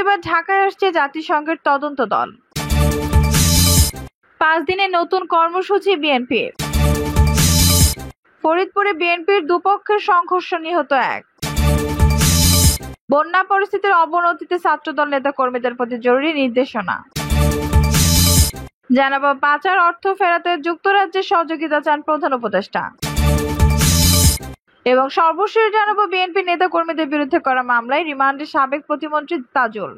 বৃহস্পতিবার ঢাকায় আসছে জাতিসংঘের তদন্ত দল। 5 দিনের নতুন কর্মসূচি বিএনপির। ফরিদপুরে বিএনপির দুপক্ষের সংঘর্ষ, নিহত 1। বন্যা পরিস্থিতির অবনতিতে ছাত্রদল নেতাকর্মীদের প্রতি জরুরি নির্দেশনা। জানাবো পাচার অর্থ ফেরাতে যুক্তরাজ্যের সহযোগিতা চান প্রধান উপদেষ্টা। এবং সর্বশেষ জানাবো বিএনপি নেতাকর্মীদের বিরুদ্ধে করা মামলায় রিমান্ডে সাবেক প্রতিমন্ত্রী তাজুল।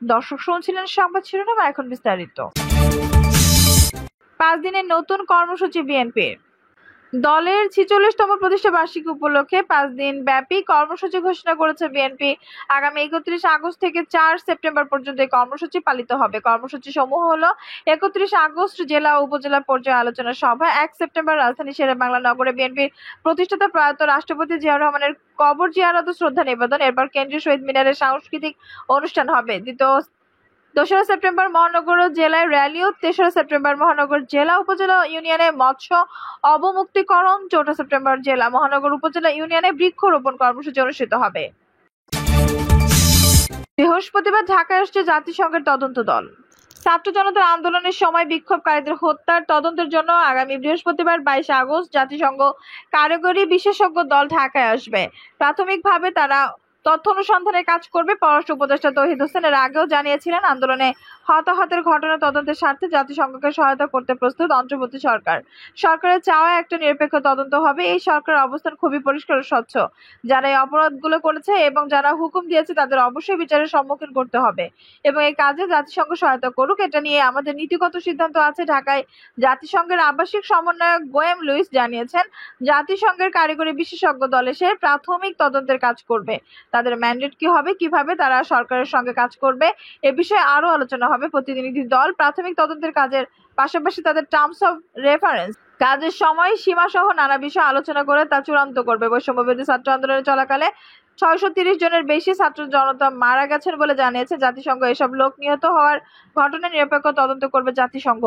দর্শক শুনছিলেন সংবাদ শিরোনাম, এখন বিস্তারিত। 5 দিনের নতুন কর্মসূচি বিএনপির। দলের 46তম প্রতিষ্ঠা বার্ষিকী উপলক্ষে 5 দিন ব্যাপী কর্মসূচি ঘোষণা করেছে বিএনপি। আগামী 31 আগস্ট থেকে 4 সেপ্টেম্বর পর্যন্ত এই কর্মসূচি পালিত হবে। কর্মসূচি সমূহ হলো: 31 আগস্ট জেলা ও উপজেলা পর্যায়ে আলোচনা সভা, 1 সেপ্টেম্বর রাজধানী শেরেবাংলা নগরে বিএনপির প্রতিষ্ঠাতা প্রয়াত রাষ্ট্রপতি জিয়াউর রহমানের কবর জিয়ারত ও শ্রদ্ধা নিবেদন। এরপর কেন্দ্রীয় শহীদ মিনারে সাংস্কৃতিক অনুষ্ঠান হবে। 2রা সেপ্টেম্বর মহানগর জেলায় র্যালি ও 3রা সেপ্টেম্বর মহানগর জেলা উপজেলা ইউনিয়নে মৎস্য অবমুক্তিকরণ, 4ঠা সেপ্টেম্বর জেলা মহানগর উপজেলা ইউনিয়নে বৃক্ষরোপণ কর্মসূচি অনুষ্ঠিত হবে। বৃহস্পতিবার ঢাকায় আসছে জাতিসংঘের তদন্ত দল। ছাত্র জনতার আন্দোলনের সময় বিক্ষোভকারীদের হত্যার তদন্তের জন্য আগামী বৃহস্পতিবার 22 আগস্ট জাতিসংঘ কারিগরি বিশেষজ্ঞ দল ঢাকায় আসবে। প্রাথমিকভাবে তারা তথ্য অনুসন্ধানের কাজ করবে। পররাষ্ট্র উপদেষ্টা তৌহিদ হোসেন এর আগেও জানিয়েছিলেন, আন্দোলনে হতাহতের ঘটনা তদন্তের স্বার্থে জাতিসংঘকে সহায়তা করতে প্রস্তুত অন্তর্বর্তী সরকার। সরকারের চাওয়া একটা নিরপেক্ষ তদন্ত হবে। এই সরকারের অবস্থান খুবই পরিষ্কার ও স্বচ্ছ। যারা এই অপরাধগুলো করেছে এবং যারা হুকুম দিয়েছে তাদের অবশ্যই বিচারের সম্মুখীন করতে হবে এবং এই কাজে জাতিসংঘ সহায়তা করুক, এটা নিয়ে আমাদের নীতিগত সিদ্ধান্ত আছে। ঢাকায় জাতিসংঘের আবাসিক সমন্বয়ক গোয়েম লুইস জানিয়েছেন, জাতিসংঘের কারিগরি বিশেষজ্ঞ দল এসে প্রাথমিক তদন্তের কাজ করবে। তাদের ম্যান্ডেট কি হবে, কিভাবে তারা সরকারের সঙ্গে কাজ করবে, এ বিষয়ে আরো আলোচনা হবে। প্রতিনিধি দল প্রাথমিক তদন্তের কাজের পাশাপাশি তাদের টার্মস অফ রেফারেন্স, কাজের সময় সীমা সহ নানা বিষয় আলোচনা করে তা চূড়ান্ত করবে। বৈষম্যবিরোধী ছাত্র আন্দোলনের চলাকালে 630 জনের বেশি ছাত্র জনতা মারা গেছেন বলে জানিয়েছে জাতিসংঘ। এসব লোক নিহত হওয়ার ঘটনায় নিরপেক্ষ তদন্ত করবে জাতিসংঘ।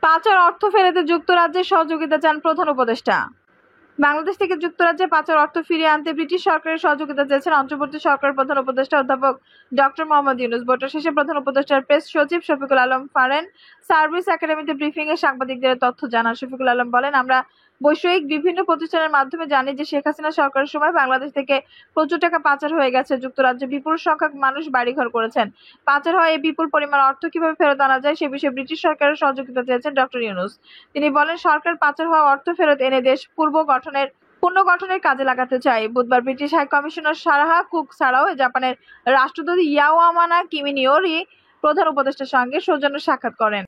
পাচার অর্থ ফেরাতে যুক্তরাজ্যের সহযোগিতা চান প্রধান উপদেষ্টা। বাংলাদেশ থেকে যুক্তরাজ্যে পাচার অর্থ ফিরিয়ে আনতে ব্রিটিশ সরকারের সহযোগিতা চেয়েছেন অন্তর্বর্তী সরকারের প্রধান উপদেষ্টা অধ্যাপক ডক্টর মোহাম্মদ ইউনূস। বৈঠক শেষে প্রধান উপদেষ্টার প্রেস সচিব শফিকুল আলম ফরেন সার্ভিস একাডেমিতে ব্রিফিংয়ে সাংবাদিকদের তথ্য জানান। শফিকুল আলম বলেন, আমরা বৈষয়িক বিভিন্ন প্রতিষ্ঠানের মাধ্যমে জানি যে শেখ হাসিনা সরকারের সময় বাংলাদেশ থেকে প্রচুর টাকা পাচার হয়ে গেছে। যুক্তরাজ্যে বিপুল সংখ্যক মানুষ বাড়িঘর করেছেন। পাচার হওয়া এই বিপুল পরিমাণ অর্থ কিভাবে ফেরত আনা যায় সে বিষয়ে ব্রিটিশ সরকারের সহযোগিতা চেয়েছেন ডক্টর ইউনূস। তিনি বলেন, সরকার পাচার হওয়া অর্থ ফেরত এনে দেশ পুনর্গঠনের কাজে লাগাতে চাই। বুধবার British high commissioner Sarah Cook ছাড়াও জাপানের রাষ্ট্রদূত ইয়াও আমানা কিমিনিওরি প্রধান উপদেষ্টার সঙ্গে সৌজন্য সাক্ষাৎ করেন।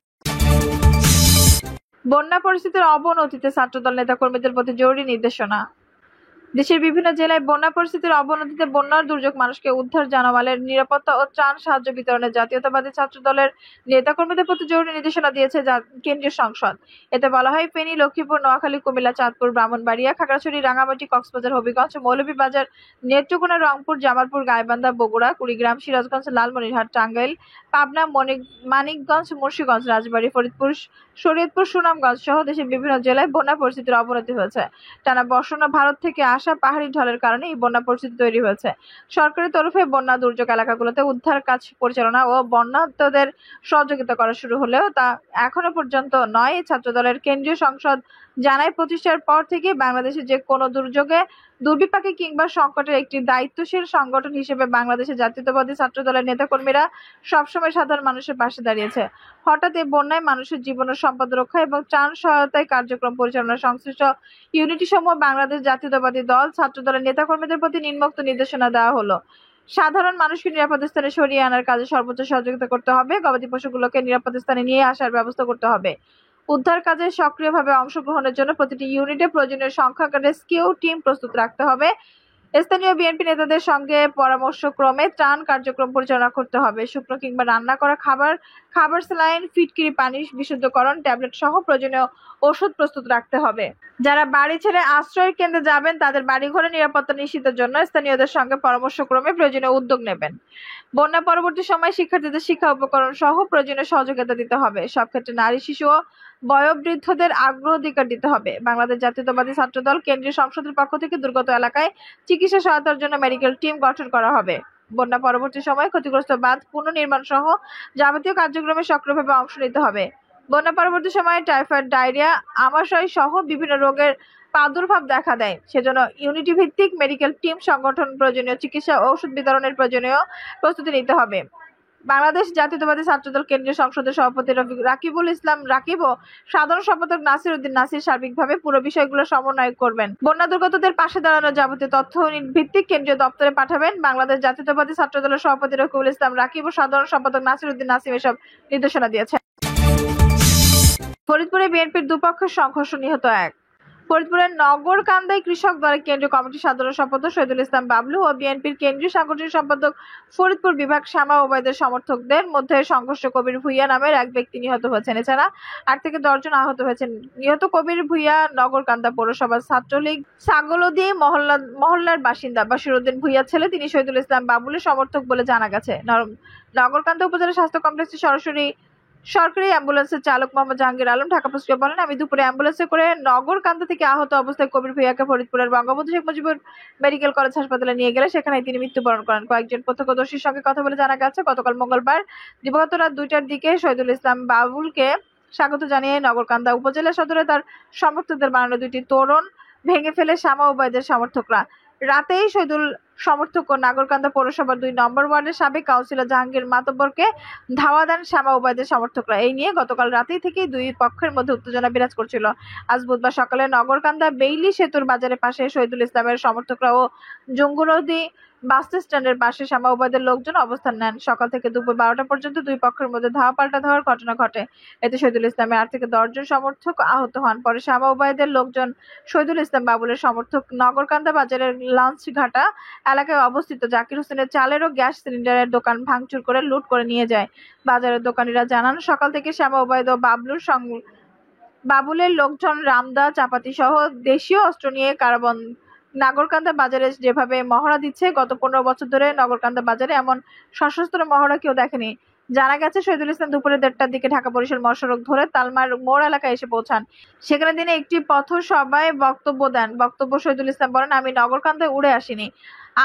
বন্যা পরিস্থিতির অবনতিতে ছাত্রদল নেতাকর্মীদের প্রতি জরুরি নির্দেশনা। দেশের বিভিন্ন জেলায় বন্যা পরিস্থিতির অবনতিতে বন্যার দুর্যোগ মানুষকে উদ্ধার, জানমালের নিরাপত্তা ও ত্রাণ সাহায্য বিতরণে জাতীয়তাবাদী ছাত্র দলের নেতাকর্মীদের প্রতি জরুরি নির্দেশনা দিয়েছে কেন্দ্রীয় সংসদ। এতে বলা হয়, ফেনী, লক্ষ্মীপুর, নোয়াখালী, কুমিল্লা, চাঁদপুর, ব্রাহ্মণবাড়িয়া, খাগড়াছড়ি, রাঙামাটি, কক্সবাজার, হবিগঞ্জ, মৌলভীবাজার, নেত্রকোনা, রংপুর, জামালপুর, গাইবান্ধা, বগুড়া, কুড়িগ্রাম, সিরাজগঞ্জ, লালমনিরহাট, টাঙ্গাইল, পাবনা, মানিকগঞ্জ, মুন্সিগঞ্জ, রাজবাড়ী, ফরিদপুর, শরীয়তপুর, সুনামগঞ্জ সহ দেশের বিভিন্ন জেলায় বন্যা পরিস্থিতির অবনতি হয়েছে। টানা বর্ষণ ও ভারত থেকে আসা পাহাড়ি ঢলের কারণে এই বন্যা পরিস্থিতি তৈরি হয়েছে। সরকারের তরফে বন্যা দুর্যোগ এলাকাগুলোতে উদ্ধার কাজ পরিচালনা ও বন্যার্তদের সহযোগিতা করা শুরু হলেও তা এখনো পর্যন্ত নয়। ছাত্রদলের কেন্দ্রীয় সংসদ জানায়, প্রতিষ্ঠার পর থেকে বাংলাদেশে যে কোনো দুর্যোগে, দুর্বিপাকে কিংবা সংকটের একটি দায়িত্বশীল সংগঠন হিসেবে বাংলাদেশের জাতীয়তাবাদী ছাত্রদলের নেতাকর্মীরা সবসময় সাধারণ মানুষের পাশে দাঁড়িয়েছে। হঠাৎ এই বন্যায় মানুষের জীবন ও সম্পদ রক্ষা এবং ত্রাণ সহায়তায় কার্যক্রম পরিচালনা সংশ্লিষ্ট ইউনিটি সমূহ বাংলাদেশ জাতীয়তাবাদী দল ছাত্রদলের নেতাকর্মীদের প্রতি নিম্নোক্ত নির্দেশনা দেওয়া হলো: সাধারণ মানুষকে নিরাপদ স্থানে সরিয়ে আনার কাজে সর্বোচ্চ সহযোগিতা করতে হবে। গবাদি পশুগুলোকে নিরাপদ স্থানে নিয়ে আসার ব্যবস্থা করতে হবে। উদ্ধার কাজে সক্রিয়ভাবে অংশগ্রহণের জন্য প্রতিটি ইউনিটে প্রয়োজনীয় সংখ্যক রেস্কিউ টিম প্রস্তুত রাখতে হবে। স্থানীয় বিএনপি নেতাদের সঙ্গে পরামর্শক্রমে ত্রাণ কার্যক্রম পরিচালনা করতে হবে। শুকনো কিংবা রান্না করা খাবার খাবার, স্যালাইন, ফিটকিরি, পানি বিশুদ্ধকরণ, ট্যাবলেট সহ প্রয়োজনীয় ওষুধ প্রস্তুত রাখতে হবে। যারা বাড়ি ছেড়ে আশ্রয় কেন্দ্রে যাবেন তাদের বাড়িঘরে নিরাপত্তা নিশ্চিতের জন্য স্থানীয়দের সঙ্গে পরামর্শক্রমে প্রয়োজনীয় উদ্যোগ নেবেন। বন্যা পরবর্তী সময়ে শিক্ষার্থীদের শিক্ষা উপকরণ সহ প্রয়োজনীয় সহযোগিতা দিতে হবে। সব ক্ষেত্রে নারী, শিশু ও বয়োবৃদ্ধদের অগ্রাধিকার দিতে হবে। বাংলাদেশ জাতীয়তাবাদী ছাত্রদল কেন্দ্রীয় সংসদের পক্ষ থেকে দুর্গত এলাকায় চিকিৎসা সহায়তার জন্য মেডিকেল টিম গঠন করা হবে। বন্যা পরবর্তী সময়ে ক্ষতিগ্রস্ত বাঁধ পুনর্নির্মাণ সহ যাবতীয় কার্যক্রমে সক্রিয়ভাবে অংশ নিতে হবে। বন্যা পরবর্তী সময়ে টাইফয়েড, ডায়রিয়া, আমাশয় সহ বিভিন্ন রোগের প্রাদুর্ভাব দেখা দেয়। সেজন্য ইউনিটি ভিত্তিক মেডিকেল টিম সংগঠন, প্রয়োজনীয় চিকিৎসা ও ওষুধ বিতরণের প্রয়োজনীয় প্রস্তুতি নিতে হবে। বাংলাদেশ জাতীয়তাবাদী ছাত্রদল কেন্দ্রীয় সংসদের সভাপতি রাকিবুল ইসলাম রাকিব ও সাধারণ সম্পাদক নাসির উদ্দিন নাসির সার্বিকভাবে পুরো বিষয়গুলো সমন্বয় করবেন। বন্যা দুর্গতদের পাশে দাঁড়ানোর যাবতীয় তথ্য ভিত্তিক কেন্দ্রীয় দপ্তরে পাঠাবেন। বাংলাদেশ জাতীয়তাবাদী ছাত্রদলের সভাপতি রাকিবুল ইসলাম রাকিব ও সাধারণ সম্পাদক নাসির উদ্দিন নাসির এসব নির্দেশনা দিয়েছেন। ফরিদপুরে বিএনপির দুপক্ষের সংঘর্ষ, নিহত 1। ফরিদপুরের নগরকান্দায় কৃষক দলের কেন্দ্রীয় কমিটির সাধারণ সম্পাদক শহীদুল ইসলাম বাবলু ও বিএনপির কেন্দ্রীয় সাংগঠনিক সম্পাদক ফরিদপুর বিভাগ শামা ওবায়দের সমর্থকদের মধ্যে সংঘর্ষে কবির ভূঁইয়া নামের এক ব্যক্তি নিহত হয়েছেন। এছাড়া 8 থেকে 10 জন আহত হয়েছেন। নিহত কবির ভূঁইয়া নগরকান্দা পৌরসভার ছাত্রলীগ ছাগলদি মহল্লার বাসিন্দা বশিরউদ্দিন ভূঁইয়ার ছেলে। তিনি শহীদুল ইসলাম বাবুলের সমর্থক বলে জানা গেছে। নগরকান্দা উপজেলা স্বাস্থ্য কমপ্লেক্সে সরকারি অ্যাম্বুলেন্সের চালক মোহাম্মদ জাহাঙ্গীর আলম ঢাকা পোস্টকে বলেন, আমি দুপুরে অ্যাম্বুলেন্সে করে নগরকান্দা থেকে আহত অবস্থায় কবির ভূঁইয়াকে ফরিদপুরের বঙ্গবন্ধু শেখ মুজিবুর মেডিকেল কলেজ হাসপাতালে নিয়ে গেলে সেখানে তিনি মৃত্যুবরণ করেন। কয়েকজন প্রত্যক্ষদর্শীর সঙ্গে কথা বলে জানা গেছে, গতকাল মঙ্গলবার দিবাগত রাত 2টার দিকে শহীদুল ইসলাম বাবুলকে স্বাগত জানিয়ে নগরকান্দা উপজেলা সদরে তার সমর্থকদের বানানো 2টি তোরণ ভেঙে ফেলে শামা ওবায়দের সমর্থকরা। রাতেই শহীদুল সমর্থক ও নাগরকান্দা পৌরসভার 2 নম্বর ওয়ার্ডের সাবেক কাউন্সিলর জাহাঙ্গীর মাতব্বরকে ধাওয়া দেন শামা ওবায়দের সমর্থকরা। এই নিয়ে গতকাল রাতেই থেকেই দুই পক্ষের মধ্যে উত্তেজনা বিরাজ করছিল। আজ বুধবার সকালে নগরকান্দা বেইলি সেতুর বাজারের পাশে শহীদুল ইসলামের সমর্থকরা ও জঙ্গুনদী বাস স্ট্যান্ডের পাশে শামা ওবায়দের লোকজন অবস্থান নেন। সকাল থেকে দুপুর 12টা পর্যন্ত দুই পক্ষের মধ্যে ধাওয়া পাল্টা ধাওয়ার ঘটনা ঘটে। এতে শহীদুল ইসলামের 8 থেকে 10 জন সমর্থক আহত হন। পরে শামা ওবায়দের লোকজন শহীদুল ইসলাম বাবুলের সমর্থক নগরকান্দা বাজারের লাঞ্চঘাটা এলাকায় অবস্থিত জাকির হোসেনের চালের ও গ্যাস সিলিন্ডারের দোকান ভাঙচুর করে লুট করে নিয়ে যায়। বাজারের দোকানিরা জানান, সকাল থেকে শামা ওবায়দ ও বাবুলের লোকজন রামদা, চাপাতি সহ দেশীয় অস্ত্র নিয়ে কারাবন্দ নাগরকান্দা বাজারে যেভাবে মহড়া দিচ্ছে, গত 15 বছর ধরে নগরকান্দা বাজারে এমন সশস্ত্র মহড়া কেউ দেখেনি। জানা গেছে, শহীদুল ইসলাম দুপুরে 1টার দিকে ঢাকা বরিশাল মহাসড়ক ধরে তালমার মোড় এলাকায় এসে পৌঁছান। সেখানে তিনি একটি পথসভায় বক্তব্য দেন। শহীদুল ইসলাম বলেন, আমি নগরকান্দায় উড়ে আসিনি,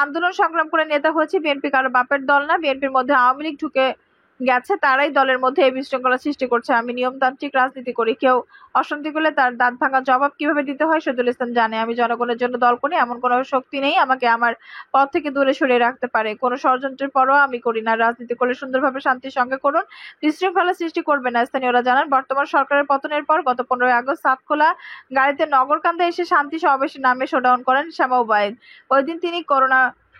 আন্দোলন সংগ্রাম করে নেতা হয়েছে। বিএনপি কারো বাপের দল না। বিএনপির মধ্যে আওয়ামী লীগ ঢুকে গেছে, তারাই দলের মধ্যে এই বিশৃঙ্খলা সৃষ্টি করছে। আমি নিয়মতান্ত্রিক রাজনীতি করি, কেউ অশান্তি করলে তার দাঁত ভাঙা জবাব কিভাবে দিতে হয় শহীদুল ইসলাম জানে। আমি জনগণের জন্য দল করি, এমন কোনো শক্তি নেই আমাকে আমার পথ থেকে দূরে সরিয়ে রাখতে পারে। কোনো ষড়যন্ত্রের পরোয়া আমি করি না। রাজনীতি করলে সুন্দরভাবে শান্তির সঙ্গে করুন, বিশৃঙ্খলা সৃষ্টি করবে না। স্থানীয়রা জানান, বর্তমান সরকারের পতনের পর গত 15 আগস্ট সাতখোলা গাড়িতে নগরকান্দা এসে শান্তি সমাবেশের নামে শোডাউন করেন শামা ওবায়দ। ওই দিন তিনি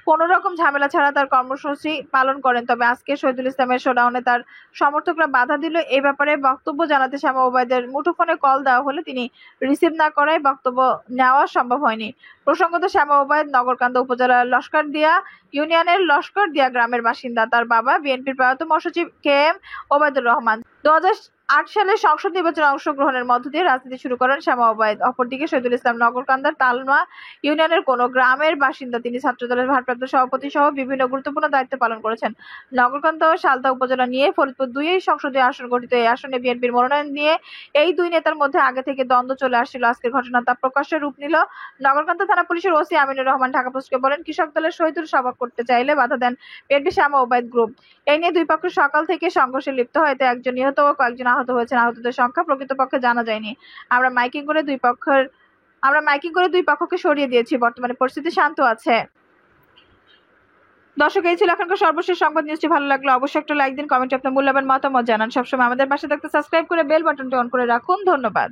কোনো রকম ঝামেলা ছাড়া তার কর্মসূচি পালন করেন। তবে আজকে শহীদুল ইসলামের শোডাউনে তার সমর্থকরা বাধা দিল। এই ব্যাপারে বক্তব্য জানাতে শামা ওবায়দের মুঠোফোনে কল দেওয়া হলে তিনি রিসিভ না করায় বক্তব্য নেওয়া সম্ভব হয়নি। প্রসঙ্গত, শামা ওবায়দ নগরকান্দা উপজেলার লস্করদিয়া ইউনিয়নের লস্করদিয়া গ্রামের বাসিন্দা। তার বাবা বিএনপির প্রয়াত মহাসচিব KM ওবায়দুর রহমান। 2008 সালে সংসদ নির্বাচনে অংশগ্রহণের মধ্য দিয়ে রাজনীতি শুরু করেন শামা ওবায়দ। অপরদিকে শহীদুল ইসলাম নগরকান্দার তালমা ইউনিয়নের কোনো গ্রামের বাসিন্দা। তিনি ছাত্রদলের ভারপ্রাপ্ত সভাপতি সহ বিভিন্ন গুরুত্বপূর্ণ দায়িত্ব পালন করেছেন। নগরকান্দা ও সালদা উপজেলা নিয়ে ফরিদপুর 2 সংসদীয় আসন গঠিত। এই আসনে বিএনপির মনোনয়ন নিয়ে এই দুই নেতার মধ্যে আগে থেকে দ্বন্দ্ব চলে আসছিল। আজকের ঘটনা তা প্রকাশ্যে রূপ নিল। নগরকান্দা থানা পুলিশের ওসি আমিনুর রহমান ঢাকা পোস্টকে বলেন, কৃষক দলের শহীদুল সভা করতে চাইলে বাধা দেন বিএনপি শামা ওবায়দ গ্রুপ। এই নিয়ে দুই পক্ষ সকাল থেকে সংঘর্ষে লিপ্ত হয়। এতে একজন নিহত ও কয়েকজন আহত হয়েছেন। আহতদের সংখ্যা প্রকৃতপক্ষে জানা যায়নি। আমরা মাইকিং করে দুই পক্ষকে সরিয়ে দিয়েছি। বর্তমানে পরিস্থিতি শান্ত আছে। দর্শক, এই ছিল এখনকার সর্বশেষ সংবাদ। নিউজটি ভালো লাগলে অবশ্যই একটা লাইক দিন, কমেন্টে আপনার মূল্যবান মতামত জানান। সবসময় আমাদের পাশে থাকতে সাবস্ক্রাইব করে বেল বাটনটি অন করে রাখুন। ধন্যবাদ।